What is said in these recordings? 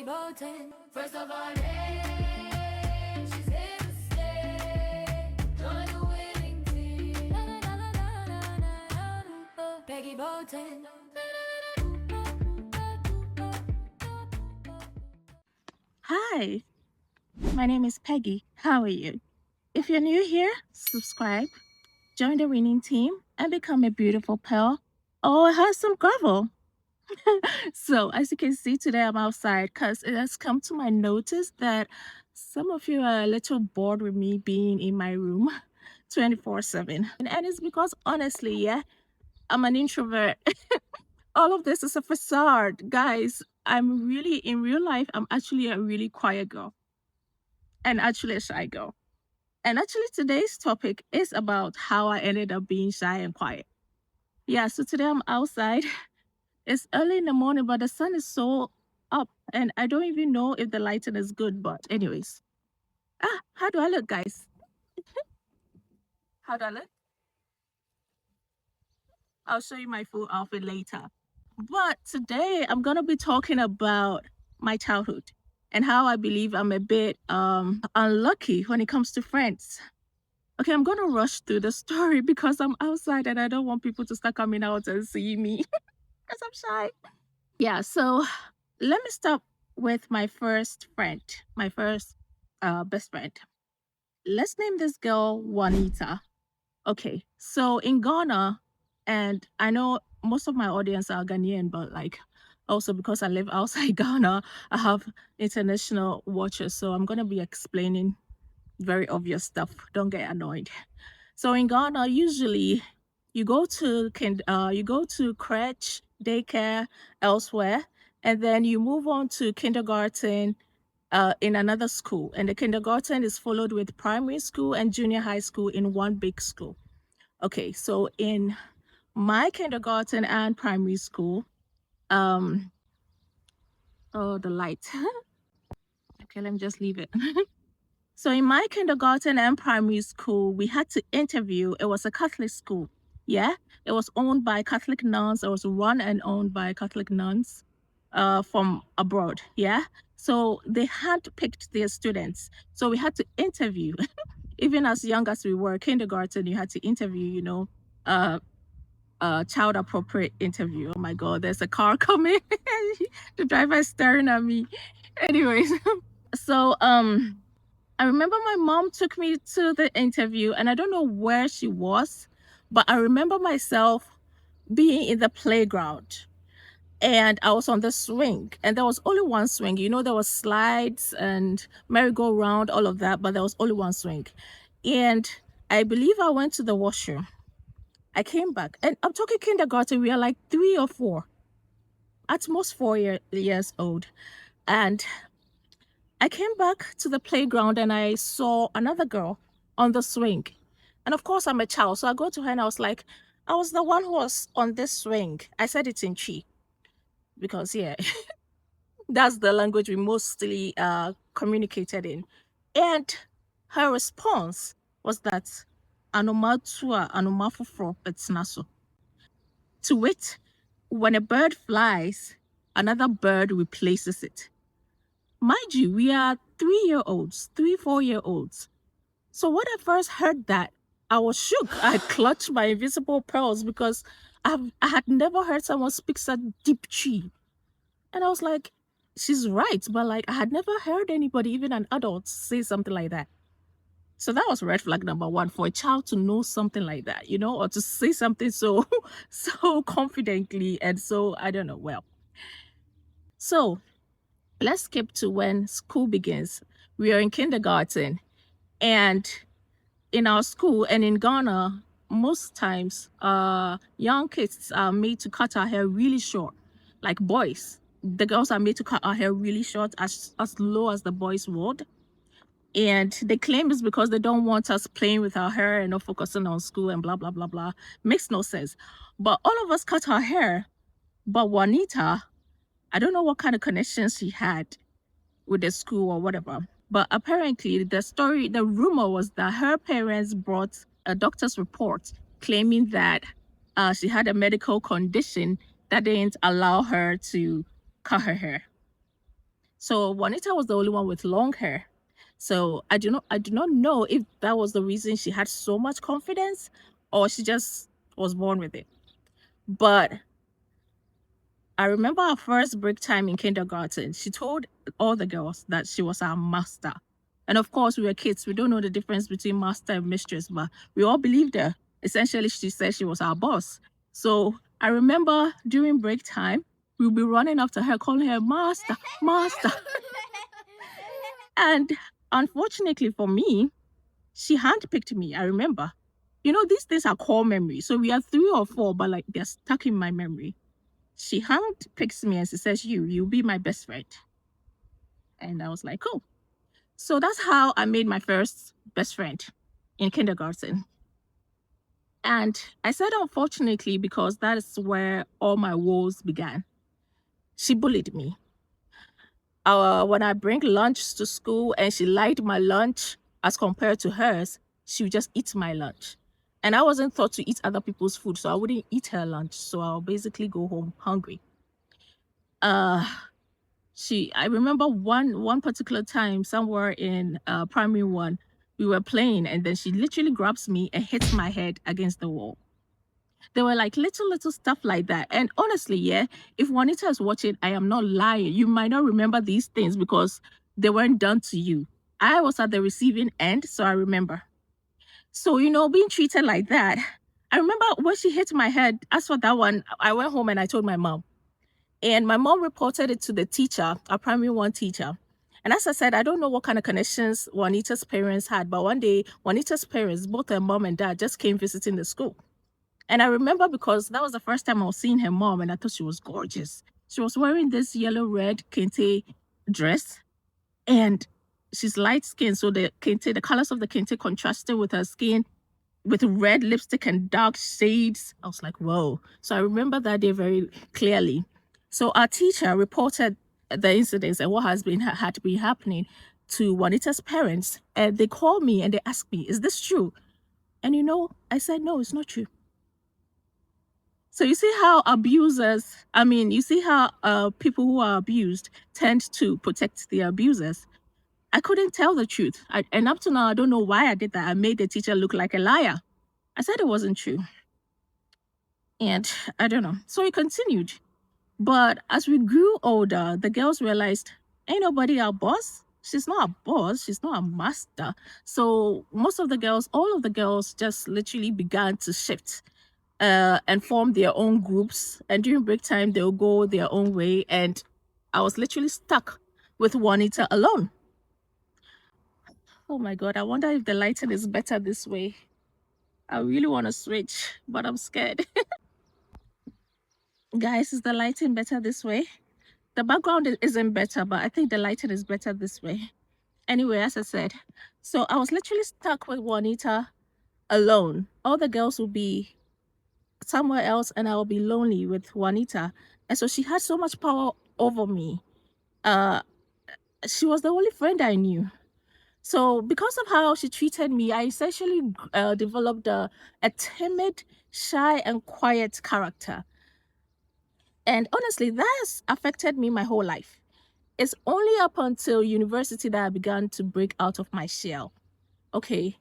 Peggy Bolton, first of all, hey, she's here to stay. Join the winning team. Peggy Bolton. Hi, my name is Peggy. How are you? If you're new here, subscribe, join the winning team, and become a beautiful pearl or have some gravel. So, as you can see today, I'm outside because it has come to my notice that some of you are a little bored with me being in my room 24/7. And it's because, honestly, yeah, I'm an introvert. All of this is a facade. Guys, I'm really, in real life, I'm actually a really quiet girl and actually a shy girl. And actually, today's topic is about how I ended up being shy and quiet. Yeah, so today I'm outside. It's early in the morning, but the sun is so up, and I don't even know if the lighting is good. But, anyways, how do I look, guys? How do I look? I'll show you my full outfit later. But today I'm gonna be talking about my childhood and how I believe I'm a bit unlucky when it comes to friends. Okay, I'm gonna rush through the story because I'm outside and I don't want people to start coming out and see me because I'm shy. Yeah, so let me start with my first friend, my first best friend. Let's name this girl Juanita. Okay, so in Ghana, and I know most of my audience are Ghanaian, but like also because I live outside Ghana, I have international watchers. So I'm gonna be explaining very obvious stuff. Don't get annoyed. So in Ghana, usually you go to crèche, daycare, elsewhere, and then you move on to kindergarten in another school. And the kindergarten is followed with primary school and junior high school in one big school. Okay, so in my kindergarten and primary school, um, oh, the light. Okay, let me just leave it. So in my kindergarten and primary school, we had to interview. It was a Catholic school. Yeah, it was owned by Catholic nuns. It was run and owned by Catholic nuns from abroad. Yeah, so they handpicked their students. So we had to interview. Even as young as we were, kindergarten, you had to interview. Uh, child appropriate interview. Oh my God, there's a car coming. The driver is staring at me. Anyways, so I remember my mom took me to the interview, and I don't know where she was, but I remember myself being in the playground and I was on the swing, and there was only one swing. There was slides and merry-go-round, all of that, but there was only one swing. And I believe I went to the washroom. I came back, and I'm talking kindergarten. We are like 3 or 4, at most 4 years old. And I came back to the playground and I saw another girl on the swing. And of course, I'm a child. So I go to her and I was like, I was the one who was on this swing. I said it's in Chi because, yeah, that's the language we mostly communicated in. And her response was that, Anomatua, Anomafufro, Betsnaso. To wit, when a bird flies, another bird replaces it. Mind you, we are 3 year olds, 4 year olds. So when I first heard that, I was shook. I clutched my invisible pearls because I had never heard someone speak such deep chi. And I was like, she's right. But like, I had never heard anybody, even an adult, say something like that. So that was red flag number one for a child to know something like that, or to say something so, so confidently and so, I don't know, well. So let's skip to when school begins. We are in kindergarten, and in our school and in Ghana, most times, young kids are made to cut our hair really short, like boys. The girls are made to cut our hair really short, as low as the boys would. And they claim it's because they don't want us playing with our hair and not focusing on school and blah, blah, blah, blah. Makes no sense. But all of us cut our hair. But Juanita, I don't know what kind of connections she had with the school or whatever. But apparently, the rumor was that her parents brought a doctor's report claiming that she had a medical condition that didn't allow her to cut her hair. So Juanita was the only one with long hair. So I do not know if that was the reason she had so much confidence or she just was born with it. But I remember our first break time in kindergarten. She told all the girls that she was our master. And of course, we were kids. We don't know the difference between master and mistress, but we all believed her. Essentially, she said she was our boss. So I remember during break time, we'll be running after her, calling her master, master. And unfortunately for me, she handpicked me. I remember. These things are core memory. So we are 3 or 4, but like they're stuck in my memory. She handpicks me and she says, you'll be my best friend. And I was like, cool. So that's how I made my first best friend in kindergarten. And I said unfortunately because that is where all my woes began. She bullied me. When I bring lunch to school and she liked my lunch as compared to hers, she would just eat my lunch. And I wasn't taught to eat other people's food, so I wouldn't eat her lunch. So I'll basically go home hungry. Uh I remember one particular time somewhere in primary one, we were playing and then she literally grabs me and hits my head against the wall. There were like little stuff like that. And honestly, yeah, if Juanita is watching, I am not lying. You might not remember these things because they weren't done to you. I was at the receiving end, so I remember. So, being treated like that, I remember when she hit my head, as for that one, I went home and I told my mom. And my mom reported it to the teacher, our primary one teacher. And as I said, I don't know what kind of connections Juanita's parents had, but one day, Juanita's parents, both her mom and dad, just came visiting the school. And I remember because that was the first time I was seeing her mom, and I thought she was gorgeous. She was wearing this yellow-red kente dress, and she's light skinned, so the kente, the colors of the kente contrasted with her skin, with red lipstick and dark shades. I was like, whoa. So I remember that day very clearly. So our teacher reported the incidents and what had been happening to Juanita's parents, and they called me and they asked me, "Is this true?" And I said, "No, it's not true." So you see how you see how people who are abused tend to protect the abusers. I couldn't tell the truth. And up to now, I don't know why I did that. I made the teacher look like a liar. I said it wasn't true. And I don't know. So it continued. But as we grew older, the girls realized, ain't nobody our boss. She's not a boss. She's not a master. So all of the girls just literally began to shift and form their own groups. And during break time, they'll go their own way. And I was literally stuck with Juanita alone. Oh my God, I wonder if the lighting is better this way. I really want to switch, but I'm scared. Guys, is the lighting better this way? The background isn't better, but I think the lighting is better this way. Anyway, as I said, so I was literally stuck with Juanita alone. All the girls will be somewhere else and I'll be lonely with Juanita. And so she had so much power over me. She was the only friend I knew. So because of how she treated me, I essentially developed a timid, shy, and quiet character. And honestly, that has affected me my whole life. It's only up until university that I began to break out of my shell. Okay.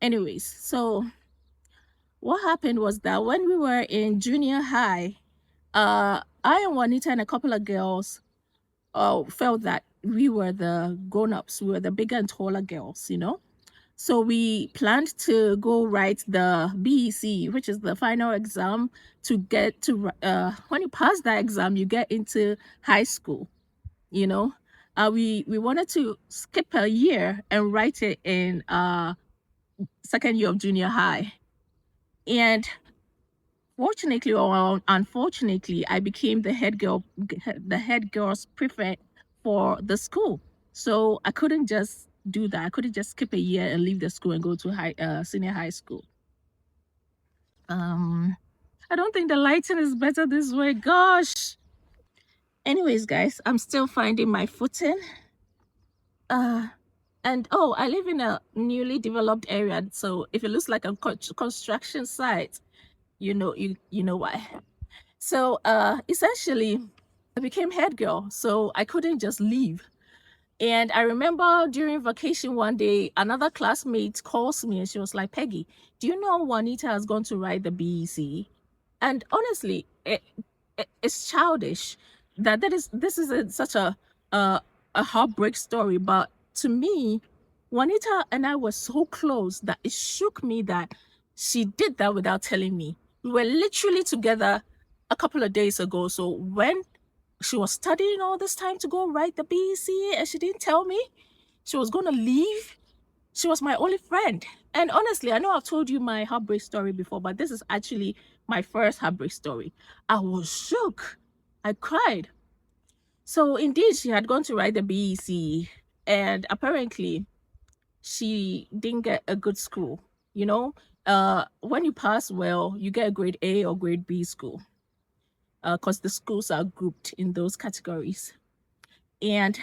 Anyways, so what happened was that when we were in junior high, I and Juanita and a couple of girls felt that we were the grown-ups, we were the bigger and taller girls. So we planned to go write the BEC, which is the final exam to get to, when you pass that exam, you get into high school, you know. We wanted to skip a year and write it in second year of junior high. And fortunately or unfortunately, I became the head girl's prefect for the school. So I couldn't just do that. I couldn't just skip a year and leave the school and go to senior high school. I don't think the lighting is better this way. Gosh. Anyways, guys, I'm still finding my footing. And I live in a newly developed area, so if it looks like a construction site, you know why. So essentially, I became head girl, so I couldn't just leave. And I remember during vacation one day, another classmate calls me and she was like, Peggy, do you know Juanita has gone to write the BEC? And honestly, it's childish that this is such a a heartbreak story. But to me, Juanita and I were so close that it shook me that she did that without telling me. We were literally together a couple of days ago. So when she was studying all this time to go write the BEC and she didn't tell me she was going to leave. She was my only friend. And honestly, I know I've told you my heartbreak story before, but this is actually my first heartbreak story. I was shook. I cried. So indeed, she had gone to write the BEC, and apparently she didn't get a good school. You know, when you pass well, you get a grade A or grade B school, because the schools are grouped in those categories. And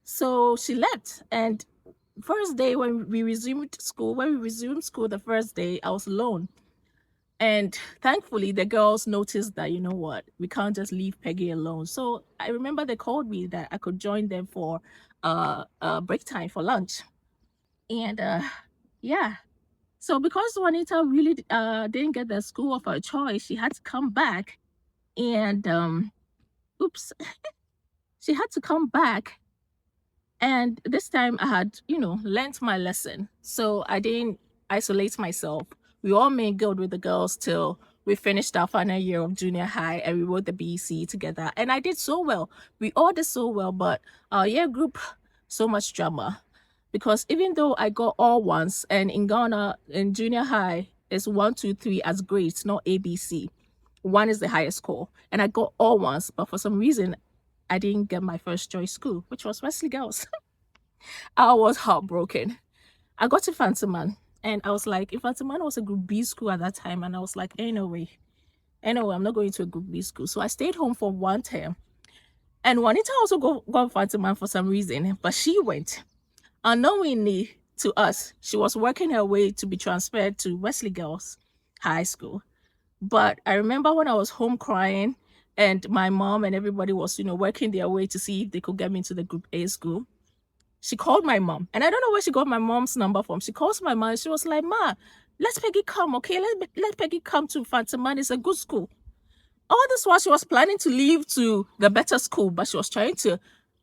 so she left. And first day when we resumed school, the first day, I was alone. And thankfully, the girls noticed that, you know what, we can't just leave Peggy alone. So I remember they called me that I could join them for break time for lunch. And yeah, so because Juanita really didn't get the school of her choice, she had to come back. And oops, she had to come back. And this time I had, learnt my lesson. So I didn't isolate myself. We all mingled with the girls till we finished our final year of junior high and we wrote the BEC together. And I did so well. We all did so well, but our year group, so much drama. Because even though I got all ones, and in Ghana, in junior high, it's 1, 2, 3 as grades, not ABC. One is the highest score. And I got all ones, but for some reason, I didn't get my first choice school, which was Wesley Girls. I was heartbroken. I got to Fantaman and I was like, if Fantaman was a group B school at that time, and I was like, anyway, I'm not going to a group B school. So I stayed home for one term. And Juanita also got Fantaman for some reason, but she went. Unknowingly to us, she was working her way to be transferred to Wesley Girls High School. But I remember when I was home crying and my mom and everybody was, working their way to see if they could get me into the group A school. She called my mom, and I don't know where she got my mom's number from. She calls my mom, and she was like, Ma, let Peggy come, okay? Let Peggy come to Fantaman. It's a good school. All this while she was planning to leave to the better school, but she was trying to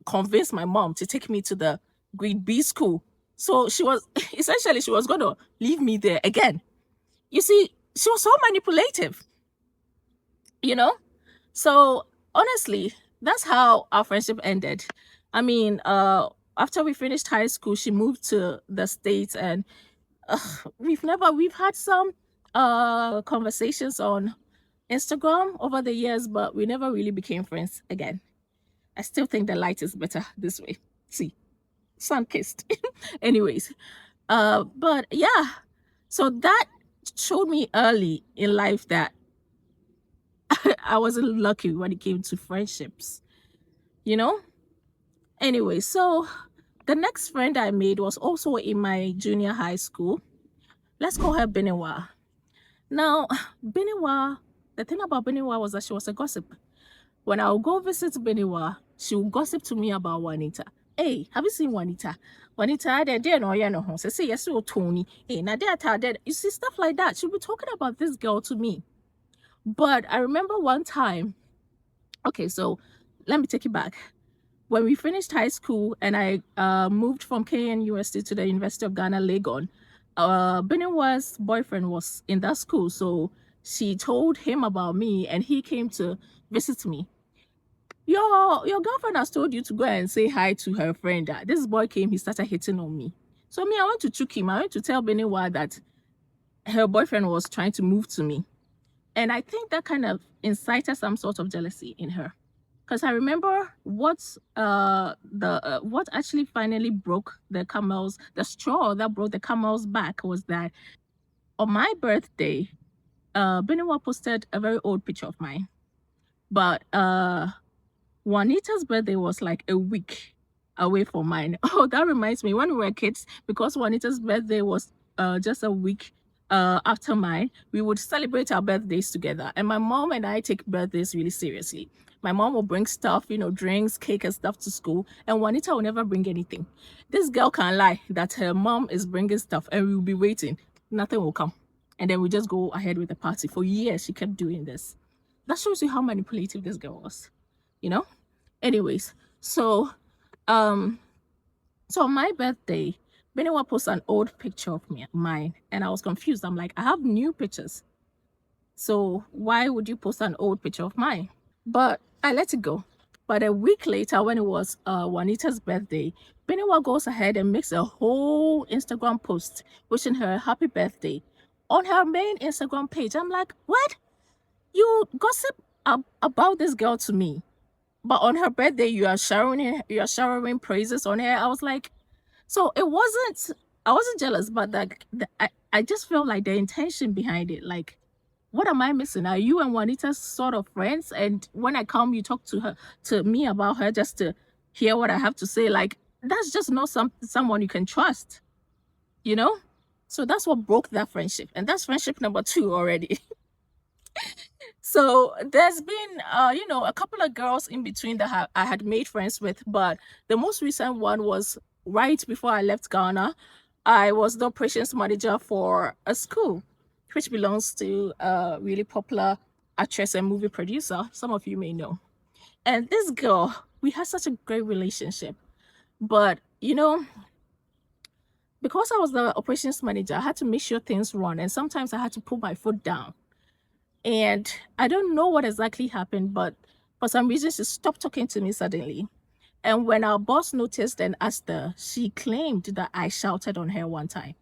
convince my mom to take me to the grade B school. So she was going to leave me there again. You see, she was so manipulative, you know? So honestly, that's how our friendship ended. I mean, after we finished high school, she moved to the States, and we've had some conversations on Instagram over the years, but we never really became friends again. I still think the light is better this way. See, sun kissed. Anyways, but yeah, so that showed me early in life that I wasn't lucky when it came to friendships, you know? Anyway, so the next friend I made was also in my junior high school. Let's call her Beniwa. Now, Beniwa, the thing about Beniwa was that she was a gossip. When I would go visit Beniwa, she would gossip to me about Juanita. Hey, have you seen Juanita? Juanita, they're no, yeah, no, say yes, so Tony. Hey, now they're you see, stuff like that. She'll be talking about this girl to me. But I remember one time, okay, so let me take you back. When we finished high school and I moved from KNUST to the University of Ghana, Legon, Beniwa's boyfriend was in that school. So she told him about me and he came to visit me. Your girlfriend has told you to go and say hi to her friend. This boy came, he started hitting on me. So me, I went to choke him. I went to tell Beniwa that her boyfriend was trying to move to me. And I think that kind of incited some sort of jealousy in her. Because I remember what actually finally broke the straw that broke the camel's back was that on my birthday, Beniwa posted a very old picture of mine. But Juanita's birthday was like a week away from mine. Oh, that reminds me, when we were kids, because Juanita's birthday was just a week after mine, we would celebrate our birthdays together. And my mom and I take birthdays really seriously. My mom will bring stuff, drinks, cake, and stuff to school. And Juanita will never bring anything. This girl can't lie that her mom is bringing stuff and we will be waiting. Nothing will come. And then we just go ahead with the party. For years, she kept doing this. That shows you how manipulative this girl was, you know? Anyways, so on my birthday, Beniwa posted an old picture of mine, and I was confused. I'm like, I have new pictures. So why would you post an old picture of mine? But I let it go. But a week later, when it was Juanita's birthday, Beniwa goes ahead and makes a whole Instagram post wishing her a happy birthday on her main Instagram page. I'm like, what? You gossip about this girl to me, but on her birthday you are showering praises on her. I was like, so I wasn't jealous, but I just felt like the intention behind it, like, what am I missing? Are you and Juanita sort of friends? And when I come, you talk to me about her just to hear what I have to say. Like, that's just not someone you can trust, you know? So that's what broke that friendship. And that's friendship number 2 already. So there's been, a couple of girls in between that I had made friends with, but the most recent one was right before I left Ghana. I was the operations manager for a school, which belongs to a really popular actress and movie producer. Some of you may know. And this girl, we had such a great relationship. But, because I was the operations manager, I had to make sure things run. And sometimes I had to put my foot down. And I don't know what exactly happened, but for some reason, she stopped talking to me suddenly. And when our boss noticed and asked her, she claimed that I shouted on her one time.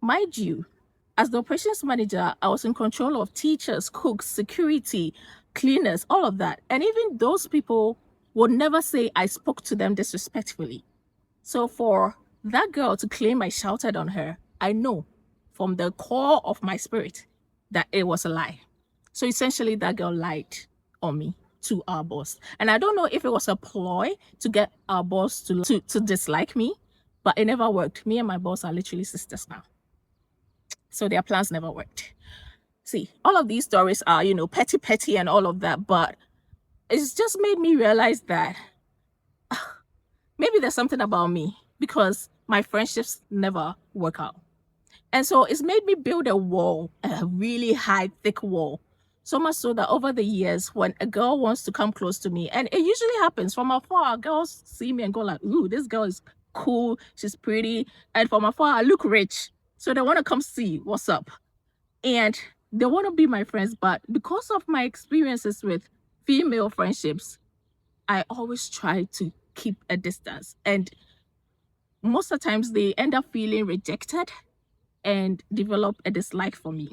Mind you, as the operations manager, I was in control of teachers, cooks, security, cleaners, all of that. And even those people would never say I spoke to them disrespectfully. So for that girl to claim I shouted on her, I know from the core of my spirit that it was a lie. So essentially, that girl lied on me to our boss. And I don't know if it was a ploy to get our boss to dislike me, but it never worked. Me and my boss are literally sisters now. So their plans never worked. See, all of these stories are, petty and all of that, but it's just made me realize that maybe there's something about me because my friendships never work out. And so it's made me build a wall, a really high, thick wall. So much so that over the years, when a girl wants to come close to me, and it usually happens from afar, girls see me and go like, ooh, this girl is cool, she's pretty. And from afar, I look rich. So they want to come see what's up. And they want to be my friends. But because of my experiences with female friendships, I always try to keep a distance. And most of the times, they end up feeling rejected and develop a dislike for me.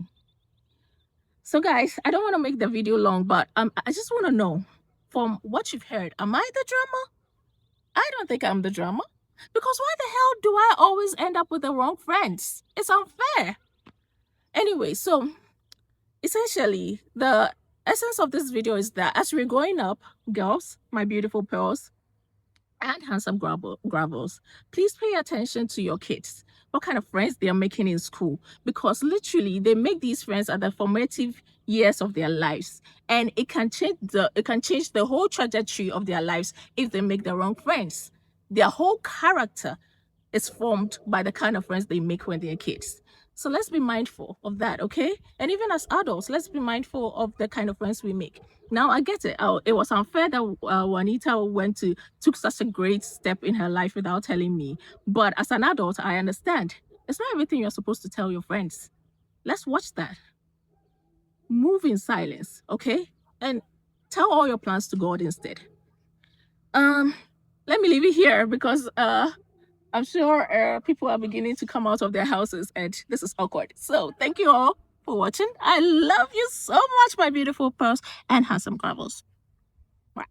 So guys, I don't want to make the video long, but I just want to know, from what you've heard, am I the drama? I don't think I'm the drama. Because why the hell do I always end up with the wrong friends? It's unfair. Anyway, so essentially, the essence of this video is that as we're growing up, girls, my beautiful pearls, and handsome gravels, please pay attention to your kids, what kind of friends they are making in school, because literally they make these friends at the formative years of their lives, and it can change the whole trajectory of their lives if they make the wrong friends. Their whole character is formed by the kind of friends they make when they're kids. So let's be mindful of that, okay? And even as adults, let's be mindful of the kind of friends we make. Now, I get it. It was unfair that Juanita took such a great step in her life without telling me. But as an adult, I understand. It's not everything you're supposed to tell your friends. Let's watch that. Move in silence, okay? And tell all your plans to God instead. Let me leave it here because I'm sure people are beginning to come out of their houses and this is awkward. So thank you all for watching. I love you so much, my beautiful pearls and handsome gravels. Bye.